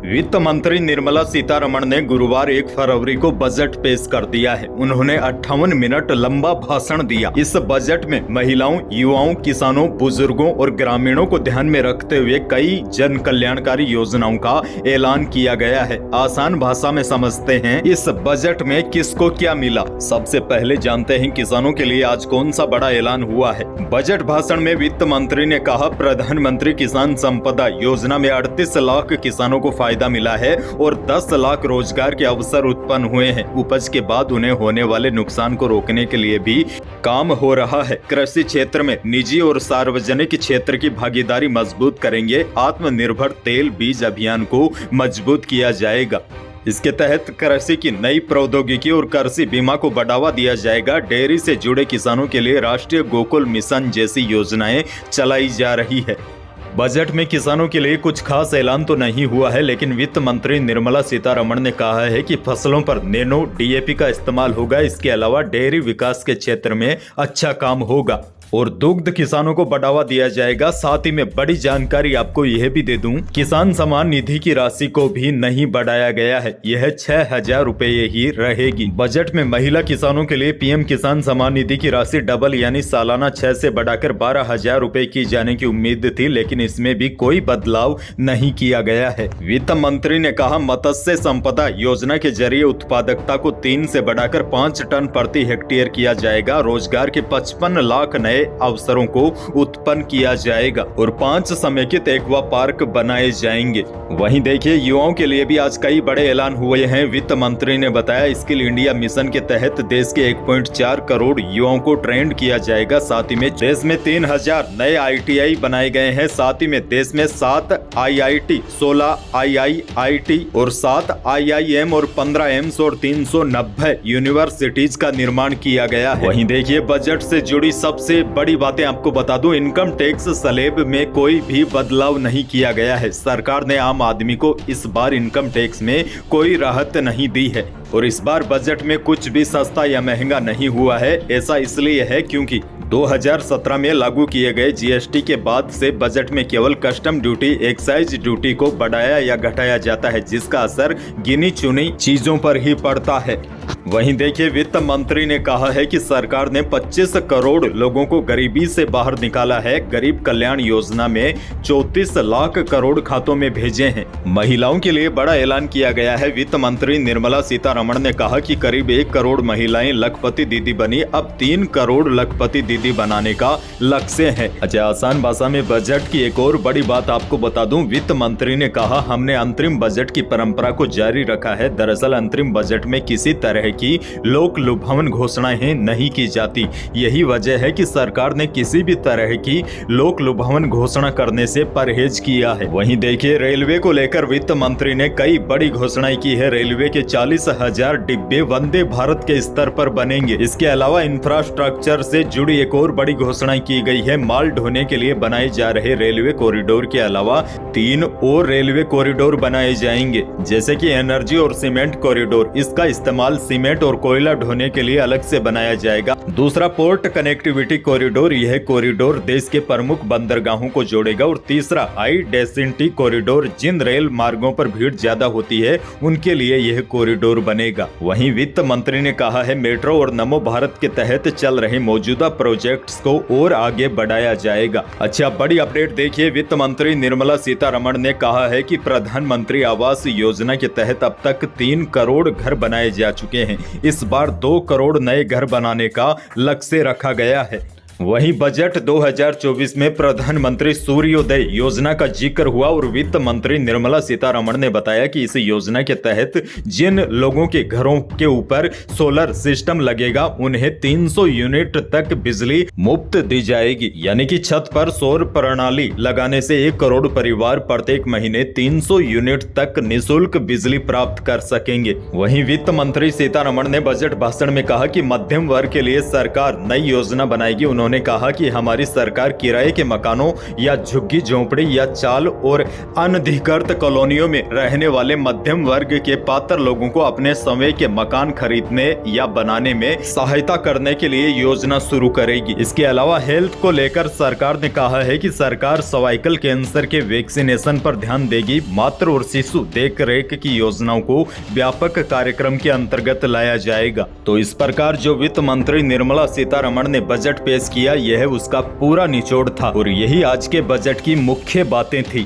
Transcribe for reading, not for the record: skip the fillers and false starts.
वित्त मंत्री निर्मला सीतारमण ने गुरुवार 1 फरवरी को बजट पेश कर दिया है। उन्होंने 58 मिनट लंबा भाषण दिया। इस बजट में महिलाओं, युवाओं, किसानों, बुजुर्गों और ग्रामीणों को ध्यान में रखते हुए कई जन कल्याणकारी योजनाओं का ऐलान किया गया है। आसान भाषा में समझते हैं इस बजट में किसको क्या मिला। सबसे पहले जानते हैं किसानों के लिए आज कौन सा बड़ा ऐलान हुआ है। बजट भाषण में वित्त मंत्री ने कहा, प्रधानमंत्री किसान संपदा योजना में 38 लाख किसानों को फायदा मिला है और 10 लाख रोजगार के अवसर उत्पन्न हुए हैं। उपज के बाद उन्हें होने वाले नुकसान को रोकने के लिए भी काम हो रहा है। कृषि क्षेत्र में निजी और सार्वजनिक क्षेत्र की भागीदारी मजबूत करेंगे। आत्मनिर्भर तेल बीज अभियान को मजबूत किया जाएगा। इसके तहत कृषि की नई प्रौद्योगिकी और कृषि बीमा को बढ़ावा दिया जाएगा। डेयरी से जुड़े किसानों के लिए राष्ट्रीय गोकुल मिशन जैसी योजनाएं चलाई जा रही है। बजट में किसानों के लिए कुछ खास ऐलान तो नहीं हुआ है, लेकिन वित्त मंत्री निर्मला सीतारमण ने कहा है कि फसलों पर नैनो डीएपी का इस्तेमाल होगा। इसके अलावा डेयरी विकास के क्षेत्र में अच्छा काम होगा और दुग्ध किसानों को बढ़ावा दिया जाएगा। साथ ही में बड़ी जानकारी आपको यह भी दे दूं, किसान सम्मान निधि की राशि को भी नहीं बढ़ाया गया है। यह 6,000 रुपये ही रहेगी। बजट में महिला किसानों के लिए पीएम किसान सम्मान निधि की राशि डबल यानी सालाना 6 से बढ़ाकर 12,000 रुपए की जाने की उम्मीद थी, लेकिन इसमें भी कोई बदलाव नहीं किया गया है। वित्त मंत्री ने कहा, मत्स्य संपदा योजना के जरिए उत्पादकता को 3 से बढ़ाकर 5 टन प्रति हेक्टेयर किया जाएगा। रोजगार के 55 लाख नए अवसरों को उत्पन्न किया जाएगा और 5 समेकित एक्वा पार्क बनाए जाएंगे। वहीं देखिए, युवाओं के लिए भी आज कई बड़े ऐलान हुए हैं। वित्त मंत्री ने बताया, स्किल इंडिया मिशन के तहत देश के 1.4 करोड़ युवाओं को ट्रेंड किया जाएगा। साथ ही में देश में 3,000 नए ITI बनाए गए हैं। साथ ही में देश में 7 IIT, 16 IIIT और 7 IIM और 15 एम्स और 390 यूनिवर्सिटीज का निर्माण किया गया है। वहीं देखिए, बजट से जुड़ी सबसे बड़ी बातें आपको बता दूं, इनकम टैक्स स्लैब में कोई भी बदलाव नहीं किया गया है। सरकार ने आम आदमी को इस बार इनकम टैक्स में कोई राहत नहीं दी है और इस बार बजट में कुछ भी सस्ता या महंगा नहीं हुआ है। ऐसा इसलिए है क्योंकि 2017 में लागू किए गए GST के बाद से बजट में केवल कस्टम ड्यूटी, एक्साइज ड्यूटी को बढ़ाया या घटाया जाता है, जिसका असर गिनी चुनी चीजों पर ही पड़ता है। वहीं देखिए, वित्त मंत्री ने कहा है कि सरकार ने 25 करोड़ लोगों को गरीबी से बाहर निकाला है। गरीब कल्याण योजना में 34 लाख करोड़ खातों में भेजे हैं। महिलाओं के लिए बड़ा ऐलान किया गया है। वित्त मंत्री निर्मला सीतारमण ने कहा कि करीब 1 करोड़ महिलाएं लखपति दीदी बनी। अब 3 करोड़ लखपति दीदी बनाने का लक्ष्य है। अच्छा, आसान भाषा में बजट की एक और बड़ी बात आपको बता दूं, वित्त मंत्री ने कहा, हमने अंतरिम बजट की परंपरा को जारी रखा है। दरअसल अंतरिम बजट में किसी तरह की लोक लुभावन घोषणाएं नहीं की जाती। यही वजह है कि सरकार ने किसी भी तरह की लोक लुभावन घोषणा करने से परहेज किया है। वहीं देखिए, रेलवे को लेकर वित्त मंत्री ने कई बड़ी घोषणाएं की है। रेलवे के 40,000 डिब्बे वंदे भारत के स्तर पर बनेंगे। इसके अलावा इंफ्रास्ट्रक्चर से जुड़ी एक और बड़ी घोषणा की गई है। माल ढोने के लिए बनाए जा रहे रेलवे कॉरिडोर के अलावा 3 और रेलवे कॉरिडोर बनाए जाएंगे, जैसे कि एनर्जी और सीमेंट कॉरिडोर। इसका इस्तेमाल सीमेंट और कोयला ढोने के लिए अलग से बनाया जाएगा। दूसरा, पोर्ट कनेक्टिविटी कॉरिडोर। यह कॉरिडोर देश के प्रमुख बंदरगाहों को जोड़ेगा। और तीसरा, हाई डेंसिटी कॉरिडोर। जिन रेल मार्गों पर भीड़ ज्यादा होती है उनके लिए यह कॉरिडोर बनेगा। वहीं वित्त मंत्री ने कहा है, मेट्रो और नमो भारत के तहत चल रहे मौजूदा प्रोजेक्ट्स को और आगे बढ़ाया जाएगा। अच्छा, बड़ी अपडेट देखिए, वित्त मंत्री निर्मला सीतारमण ने कहा है कि प्रधानमंत्री आवास योजना के तहत अब तक 3 करोड़ घर बनाए जा चुके हैं। इस बार 2 करोड़ नए घर बनाने का लक्ष्य रखा गया है। वहीं बजट 2024 में प्रधानमंत्री सूर्योदय योजना का जिक्र हुआ और वित्त मंत्री निर्मला सीतारमण ने बताया कि इस योजना के तहत जिन लोगों के घरों के ऊपर सोलर सिस्टम लगेगा उन्हें 300 यूनिट तक बिजली मुफ्त दी जाएगी। यानी कि छत पर सौर प्रणाली लगाने से 1 करोड़ परिवार प्रत्येक महीने 300 यूनिट तक निःशुल्क बिजली प्राप्त कर सकेंगे। वहीं वित्त मंत्री सीतारमण ने बजट भाषण में कहा कि मध्यम वर्ग के लिए सरकार नई योजना बनाएगी। उन्होंने उन्होंने कहा कि हमारी सरकार किराए के मकानों या झुग्गी झोंपड़ी या चाल और अनधिकृत कॉलोनियों में रहने वाले मध्यम वर्ग के पात्र लोगों को अपने समय के मकान खरीदने या बनाने में सहायता करने के लिए योजना शुरू करेगी। इसके अलावा हेल्थ को लेकर सरकार ने कहा है कि सरकार सर्वाइकल कैंसर के वैक्सीनेशन पर ध्यान देगी। मातृ और शिशु देख रेख की योजनाओं को व्यापक कार्यक्रम के अंतर्गत लाया जाएगा। तो इस प्रकार जो वित्त मंत्री निर्मला सीतारमण ने बजट पेश किया, यह उसका पूरा निचोड़ था और यही आज के बजट की मुख्य बातें थी।